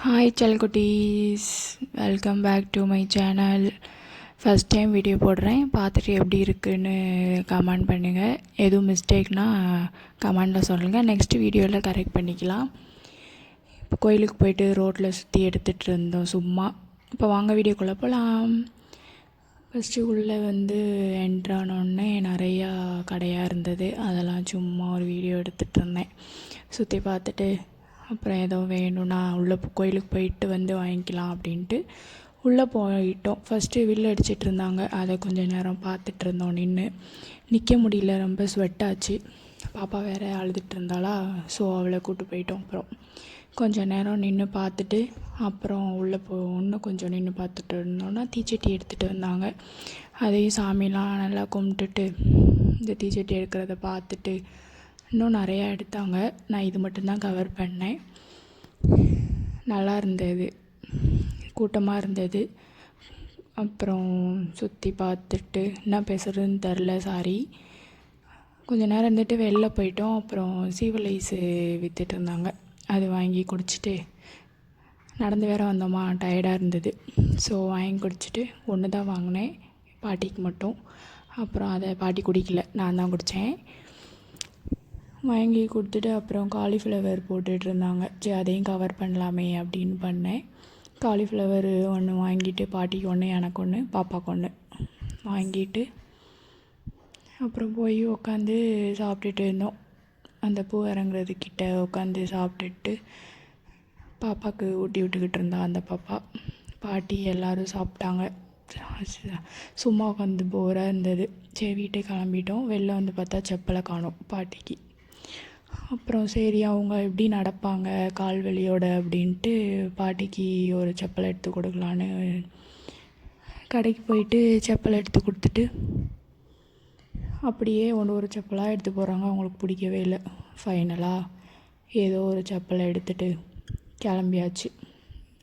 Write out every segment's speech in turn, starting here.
Hi செல்குட்டீஸ், welcome back to my channel. First time video போடுறேன். பார்த்துட்டு எப்படி இருக்குன்னு கமெண்ட் பண்ணுங்கள். எதுவும் மிஸ்டேக்னால் கமெண்டில் சொல்லுங்கள். நெக்ஸ்ட் வீடியோவில் கரெக்ட் பண்ணிக்கலாம். இப்போ கோயிலுக்கு போயிட்டு ரோட்டில் சுற்றி எடுத்துகிட்டு இருந்தோம் சும்மா. இப்போ வாங்க வீடியோக்குள்ளே போகலாம். ஃபஸ்ட்டு உள்ளே என்ட்ரானோடனே நிறையா கடையாக இருந்தது. அதெல்லாம் சும்மா ஒரு வீடியோ எடுத்துகிட்டு இருந்தேன். சுற்றி பார்த்துட்டு அப்புறம் ஏதோ வேணும்னா உள்ளே கோயிலுக்கு போயிட்டு வாங்கிக்கலாம் அப்படின்ட்டு உள்ளே போயிட்டோம். ஃபஸ்ட்டு வில் அடிச்சிட்டு இருந்தாங்க. அதை கொஞ்சம் நேரம் பார்த்துட்டு இருந்தோம். நிற்க முடியல, ரொம்ப ஸ்வெட் ஆச்சு. பாப்பா வேறு அழுதுட்டு இருந்தாளா, ஸோ அவளை கூப்பிட்டு போயிட்டோம். அப்புறம் கொஞ்சம் நேரம் நின்று பார்த்துட்டு அப்புறம் உள்ளே இன்னும் கொஞ்சம் நின்று பார்த்துட்டு இருந்தோன்னா தீச்சட்டி எடுத்துகிட்டு வந்தாங்க. அதையும் சாமிலாம் நல்லா கும்பிட்டுட்டு இந்த தீச்சட்டி எடுக்கிறத பார்த்துட்டு இன்னும் நிறையா எடுத்தாங்க. நான் இது மட்டும்தான் கவர் பண்ணேன். நல்லா இருந்தது, கூட்டமாக இருந்தது. அப்புறம் சுற்றி பார்த்துட்டு என்ன பேசுகிறதுன்னு தெரில, சாரி. கொஞ்சம் நேரம் இருந்துட்டு வெளில போயிட்டோம். அப்புறம் சீவல் ஐஸு விற்றுட்டு இருந்தாங்க. அது வாங்கி குடிச்சிட்டு நடந்து வேறு வந்தோமா, டயர்டாக இருந்தது. ஸோ வாங்கி குடிச்சிட்டு ஒன்று தான் வாங்கினேன், பாட்டிக்கு மட்டும். அப்புறம் அதை பாட்டி குடிக்கல, நான் தான் குடித்தேன். வாங்கி கொடுத்துட்டு அப்புறம் காலிஃப்ளவர் போட்டுட்டு இருந்தாங்க. சரி, அதையும் கவர் பண்ணலாமே அப்படின்னு பண்ணேன். காலிஃப்ளவர் ஒன்று வாங்கிட்டு பாட்டிக்கு ஒன்று, எனக்கு ஒன்று, பாப்பாவுக்கு ஒன்று வாங்கிட்டு அப்புறம் போய் உட்காந்து சாப்பிட்டுட்டு இருந்தோம். அந்த பூ இறங்குறதுக்கிட்ட உட்காந்து சாப்பிட்டுட்டு பாப்பாவுக்கு ஊட்டி விட்டுக்கிட்டு இருந்தா அந்த பாப்பா. பாட்டி எல்லோரும் சாப்பிட்டாங்க. சும்மா உட்காந்து போராக இருந்தது. சரி, வீட்டுக்கு கிளம்பிட்டோம். வெளில பார்த்தா செப்பலை காணோம் பாட்டிக்கு. அப்புறம் சரி, அவங்க எப்படி நடப்பாங்க கால் வலியோட அப்படின்ட்டு பாட்டிக்கு ஒரு செப்பல் எடுத்து கொடுக்கலான்னு கடைக்கு போயிட்டு செப்பல் எடுத்து கொடுத்துட்டு அப்படியே ஒரு செப்பலாக எடுத்து போகிறாங்க. அவங்களுக்கு பிடிக்கவே இல்லை. ஃபைனலாக ஏதோ ஒரு செப்பலை எடுத்துகிட்டு கிளம்பியாச்சு.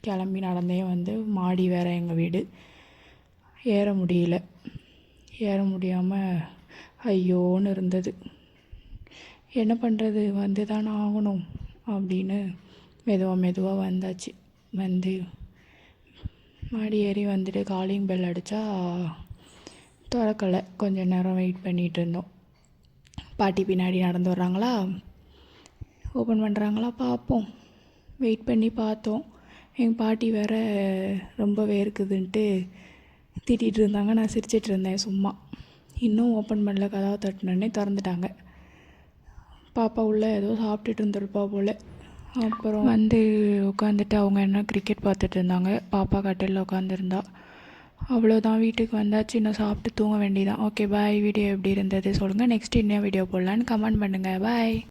கிளம்பி நடந்தே மாடி வேறு எங்கள் வீடு. ஏற முடியாமல் ஐயோன்னு இருந்தது. என்ன பண்ணுறது, தானே ஆகணும் அப்படின்னு மெதுவாக வந்தாச்சு. மாடி ஏறி காலிங் பெல் அடித்தா திறக்கலை. கொஞ்சம் நேரம் வெயிட் பண்ணிகிட்டு இருந்தோம். பாட்டி பின்னாடி நடந்து வர்றாங்களா, ஓப்பன் பண்ணுறாங்களா பார்ப்போம். வெயிட் பண்ணி பார்த்தோம். எங்கள் பாட்டி வேறு ரொம்ப வேர்க்குதுன்ட்டு திட்டிகிட்டு இருந்தாங்க. நான் சிரிச்சிட்டு இருந்தேன் சும்மா. இன்னும் ஓப்பன் பண்ணல, கதவை தட்டினோடனே திறந்துட்டாங்க. பாப்பா உள்ளே ஏதோ சாப்பிட்டுட்டு இருந்திருப்பா போல். அப்புறம் உட்காந்துட்டு அவங்க என்ன கிரிக்கெட் பார்த்துட்டு இருந்தாங்க. பாப்பா கட்டிலில் உட்காந்துருந்தா. அவ்வளோதான், வீட்டுக்கு வந்தாச்சு. இன்னும் சாப்பிட்டு தூங்க வேண்டியதான். Okay bye. வீடியோ எப்படி இருந்தது சொல்லுங்கள். நெக்ஸ்ட் என்ன வீடியோ போடலான்னு கமெண்ட் பண்ணுங்கள். பாய்.